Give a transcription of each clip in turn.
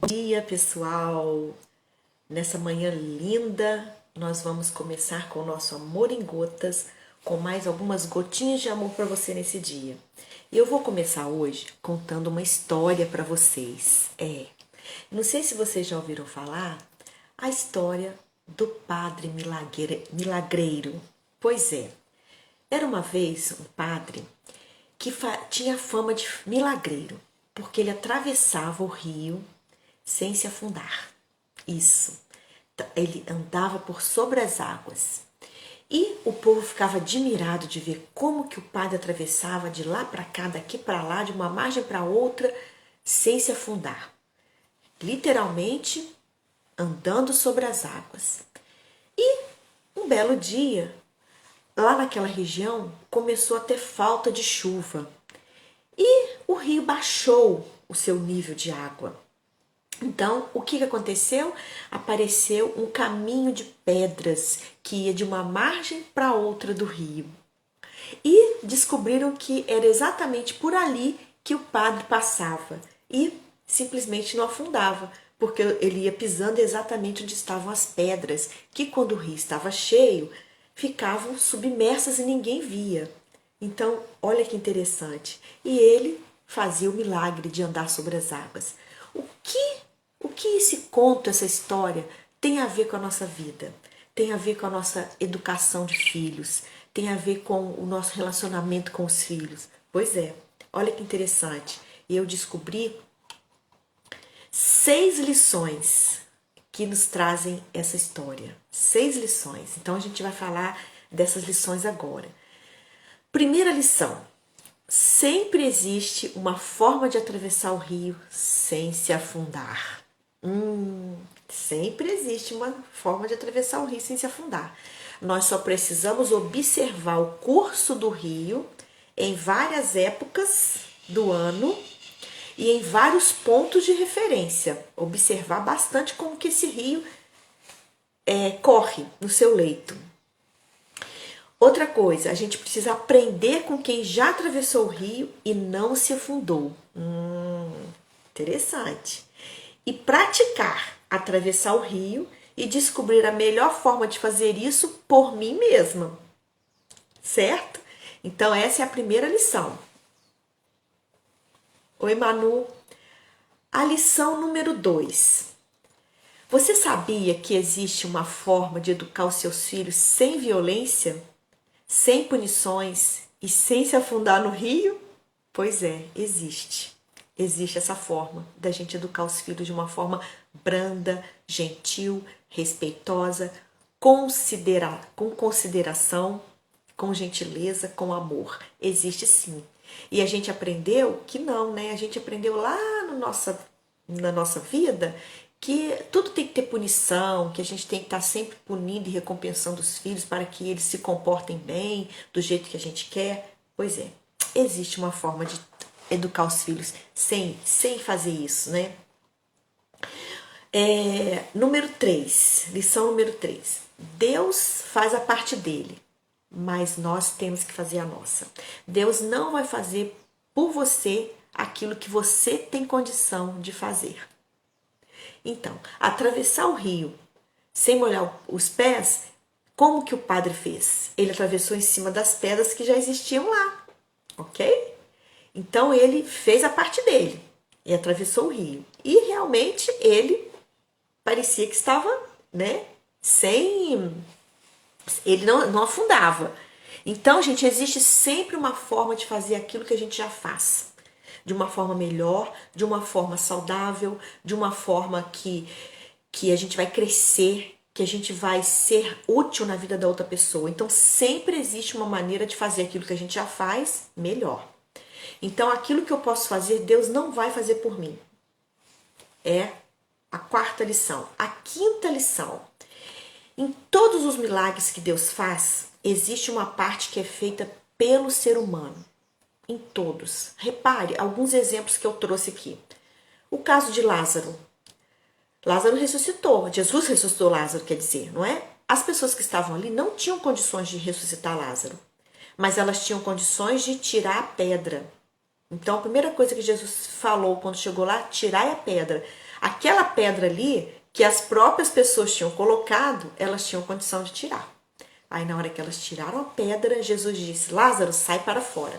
Bom dia, pessoal! Nessa manhã linda, nós vamos começar com o nosso Amor em Gotas, com mais algumas gotinhas de amor para você nesse dia. E eu vou começar hoje contando uma história para vocês. Não sei se vocês já ouviram falar a história do padre milagreiro. Pois é, era uma vez um padre que tinha fama de milagreiro, porque ele atravessava o rio sem se afundar. Isso. Ele andava por sobre as águas. E o povo ficava admirado de ver como que o padre atravessava de lá para cá, daqui para lá, de uma margem para outra, sem se afundar. Literalmente andando sobre as águas. E um belo dia, lá naquela região, começou a ter falta de chuva. E o rio baixou o seu nível de água. Então, o que aconteceu? Apareceu um caminho de pedras que ia de uma margem para outra do rio. E descobriram que era exatamente por ali que o padre passava e simplesmente não afundava, porque ele ia pisando exatamente onde estavam as pedras, que quando o rio estava cheio, ficavam submersas e ninguém via. Então, olha que interessante. E ele fazia o milagre de andar sobre as águas. O que esse conto, essa história, tem a ver com a nossa vida? Tem a ver com a nossa educação de filhos? Tem a ver com o nosso relacionamento com os filhos? Pois é, olha que interessante. Eu descobri 6 lições que nos trazem essa história. 6 lições. Então a gente vai falar dessas lições agora. Primeira lição: sempre existe uma forma de atravessar o rio sem se afundar. Sempre existe uma forma de atravessar o rio sem se afundar. Nós só precisamos observar o curso do rio em várias épocas do ano e em vários pontos de referência. Observar bastante como que esse rio corre no seu leito. Outra coisa, a gente precisa aprender com quem já atravessou o rio e não se afundou. Interessante. E praticar atravessar o rio e descobrir a melhor forma de fazer isso por mim mesma. Certo? Então essa é a primeira lição. Oi, Manu. A lição número 2. Você sabia que existe uma forma de educar os seus filhos sem violência, sem punições e sem se afundar no rio? Pois é, existe. Existe essa forma da gente educar os filhos de uma forma branda, gentil, respeitosa, com consideração, com gentileza, com amor. Existe sim. E a gente aprendeu que não, né? A gente aprendeu lá na nossa vida que tudo tem que ter punição, que a gente tem que estar sempre punindo e recompensando os filhos para que eles se comportem bem, do jeito que a gente quer. Pois é, existe uma forma de educar os filhos sem fazer isso, né? Número 3, lição número 3. Deus faz a parte dele, mas nós temos que fazer a nossa. Deus não vai fazer por você aquilo que você tem condição de fazer. Então, atravessar o rio sem molhar os pés, como que o padre fez? Ele atravessou em cima das pedras que já existiam lá, ok? Então ele fez a parte dele e atravessou o rio. E realmente ele parecia que estava, né, ele não afundava. Então, gente, existe sempre uma forma de fazer aquilo que a gente já faz. De uma forma melhor, de uma forma saudável, de uma forma que a gente vai crescer, que a gente vai ser útil na vida da outra pessoa. Então, sempre existe uma maneira de fazer aquilo que a gente já faz melhor. Então, aquilo que eu posso fazer, Deus não vai fazer por mim. É a 4ª lição. A 5ª lição. Em todos os milagres que Deus faz, existe uma parte que é feita pelo ser humano. Em todos. Repare alguns exemplos que eu trouxe aqui. O caso de Lázaro. Lázaro ressuscitou. Jesus ressuscitou Lázaro, quer dizer, não é? As pessoas que estavam ali não tinham condições de ressuscitar Lázaro, mas elas tinham condições de tirar a pedra. Então, a primeira coisa que Jesus falou quando chegou lá, tirai a pedra. Aquela pedra ali, que as próprias pessoas tinham colocado, elas tinham condição de tirar. Aí, na hora que elas tiraram a pedra, Jesus disse, Lázaro, sai para fora.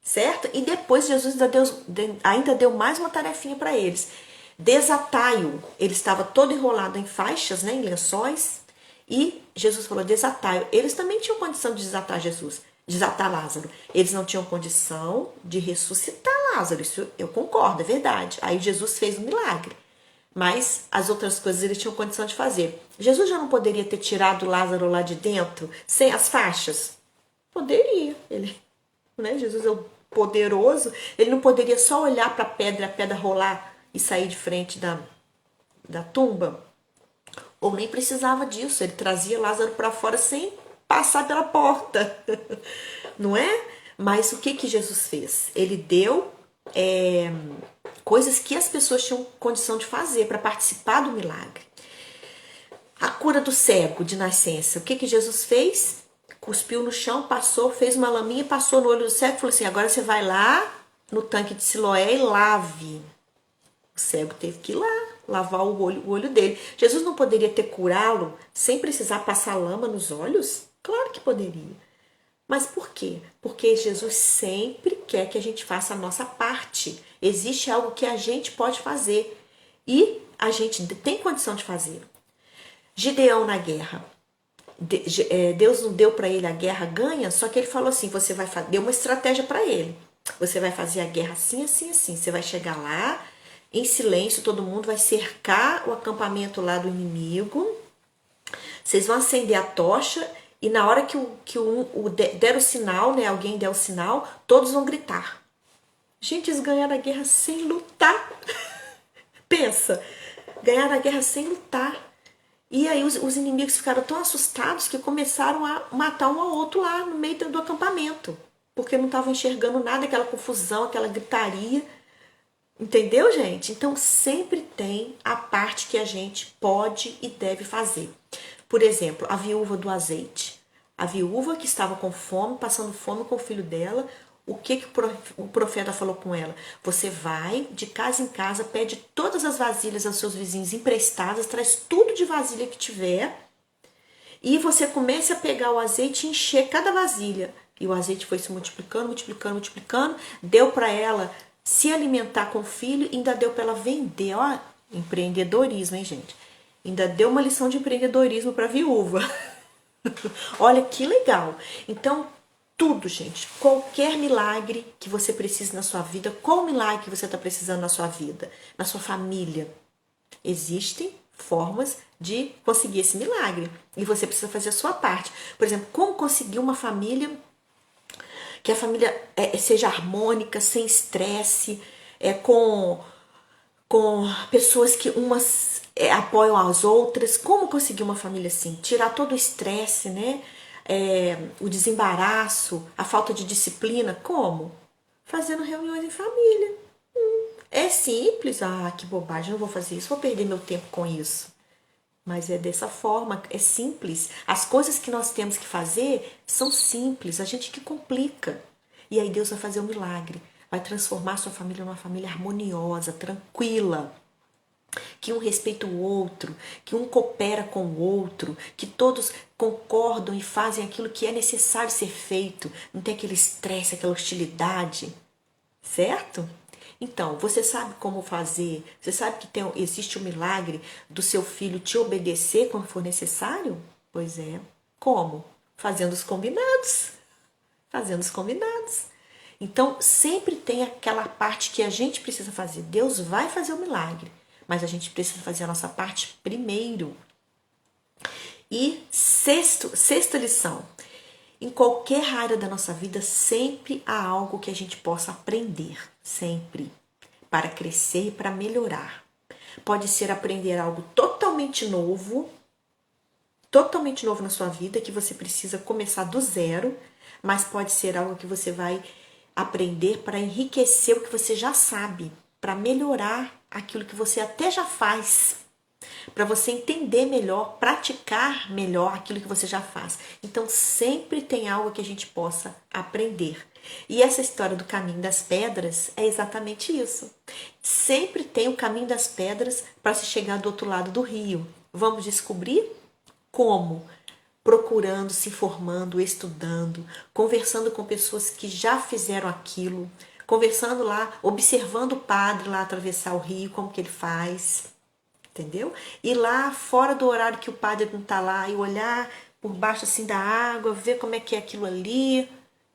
Certo? E depois Jesus ainda deu mais uma tarefinha para eles. Desatai-o. Ele estava todo enrolado em faixas, né, em lençóis. E Jesus falou, desatai-o. Eles também tinham condição de desatar Lázaro. Eles não tinham condição de ressuscitar Lázaro. Isso eu concordo, é verdade. Aí Jesus fez um milagre. Mas as outras coisas ele tinha condição de fazer. Jesus já não poderia ter tirado Lázaro lá de dentro, sem as faixas? Poderia. Né? Jesus é o poderoso. Ele não poderia só olhar para a pedra rolar e sair de frente da tumba? Ou nem precisava disso. Ele trazia Lázaro para fora sem passar pela porta. Não é? Mas o que Jesus fez? Ele deu coisas que as pessoas tinham condição de fazer para participar do milagre. A cura do cego de nascença. O que Jesus fez? Cuspiu no chão, passou, fez uma laminha, passou no olho do cego e falou assim, agora você vai lá no tanque de Siloé e lave. O cego teve que ir lá, lavar o olho dele. Jesus não poderia ter curá-lo sem precisar passar lama nos olhos? Claro que poderia. Mas por quê? Porque Jesus sempre quer que a gente faça a nossa parte. Existe algo que a gente pode fazer e a gente tem condição de fazer. Gideão na guerra. Deus não deu para ele a guerra ganha, só que ele falou assim, você vai fazer, deu uma estratégia para ele. Você vai fazer a guerra assim, assim, assim. Você vai chegar lá, em silêncio, todo mundo vai cercar o acampamento lá do inimigo. Vocês vão acender a tocha e na hora der o sinal, né, alguém der o sinal, todos vão gritar. Gente, eles ganharam a guerra sem lutar. Pensa, ganharam a guerra sem lutar. E aí os inimigos ficaram tão assustados que começaram a matar um ao outro lá no meio do acampamento. Porque não estavam enxergando nada, aquela confusão, aquela gritaria. Entendeu, gente? Então sempre tem a parte que a gente pode e deve fazer. Por exemplo, a viúva do azeite. A viúva que estava com fome, passando fome com o filho dela. O que o profeta falou com ela? Você vai de casa em casa, pede todas as vasilhas aos seus vizinhos emprestadas, traz tudo de vasilha que tiver e você comece a pegar o azeite e encher cada vasilha. E o azeite foi se multiplicando, multiplicando, multiplicando, deu para ela se alimentar com o filho e ainda deu para ela vender. Ó, empreendedorismo, hein, gente? Ainda deu uma lição de empreendedorismo para a viúva. Olha que legal. Então, tudo, gente, qualquer milagre que você precise na sua vida, qual milagre que você está precisando na sua vida, na sua família, existem formas de conseguir esse milagre e você precisa fazer a sua parte. Por exemplo, como conseguir uma família que a família seja harmônica, sem estresse, com pessoas que umas apoiam as outras. Como conseguir uma família assim? Tirar todo o estresse, né? O desembaraço, a falta de disciplina. Como? Fazendo reuniões em família. É simples. Ah, que bobagem, não vou fazer isso, vou perder meu tempo com isso. Mas é dessa forma, é simples. As coisas que nós temos que fazer são simples, a gente que complica. E aí Deus vai fazer um milagre. Vai transformar a sua família numa família harmoniosa, tranquila. Que um respeita o outro, que um coopera com o outro, que todos concordam e fazem aquilo que é necessário ser feito. Não tem aquele estresse, aquela hostilidade. Certo? Então, você sabe como fazer? Você sabe que existe o milagre do seu filho te obedecer quando for necessário? Pois é. Como? Fazendo os combinados. Fazendo os combinados. Então, sempre tem aquela parte que a gente precisa fazer. Deus vai fazer o milagre, mas a gente precisa fazer a nossa parte primeiro. E sexta lição. Em qualquer área da nossa vida, sempre há algo que a gente possa aprender, sempre, para crescer e para melhorar. Pode ser aprender algo totalmente novo na sua vida, que você precisa começar do zero, mas pode ser algo que você vai aprender para enriquecer o que você já sabe, para melhorar aquilo que você até já faz, para você entender melhor, praticar melhor aquilo que você já faz. Então, sempre tem algo que a gente possa aprender. E essa história do caminho das pedras é exatamente isso. Sempre tem o caminho das pedras para se chegar do outro lado do rio. Vamos descobrir como? Procurando, se informando, estudando, conversando com pessoas que já fizeram aquilo, conversando lá, observando o padre lá atravessar o rio, como que ele faz, entendeu? E lá fora do horário que o padre não está lá e olhar por baixo assim da água, ver como é que é aquilo ali,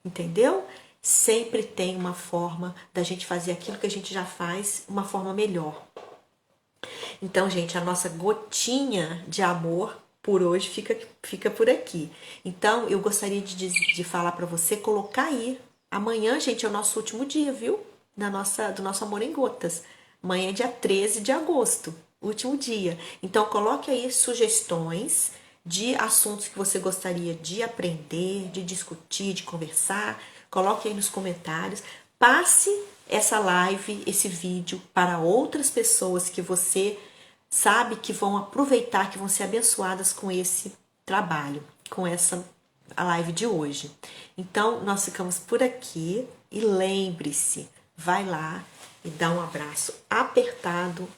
entendeu? Sempre tem uma forma da gente fazer aquilo que a gente já faz, uma forma melhor. Então, gente, a nossa gotinha de amor por hoje fica por aqui. Então, eu gostaria de falar para você colocar aí. Amanhã, gente, é o nosso último dia, viu? Do nosso Amor em Gotas. Amanhã é dia 13 de agosto, último dia. Então, coloque aí sugestões de assuntos que você gostaria de aprender, de discutir, de conversar. Coloque aí nos comentários. Passe essa live, esse vídeo para outras pessoas que você sabe que vão aproveitar, que vão ser abençoadas com esse trabalho, com essa a live de hoje. Então, nós ficamos por aqui e lembre-se, vai lá e dá um abraço apertado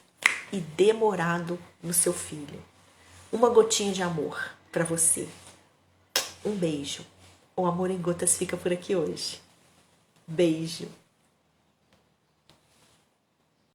e demorado no seu filho. Uma gotinha de amor para você. Um beijo. O Amor em Gotas fica por aqui hoje. Beijo.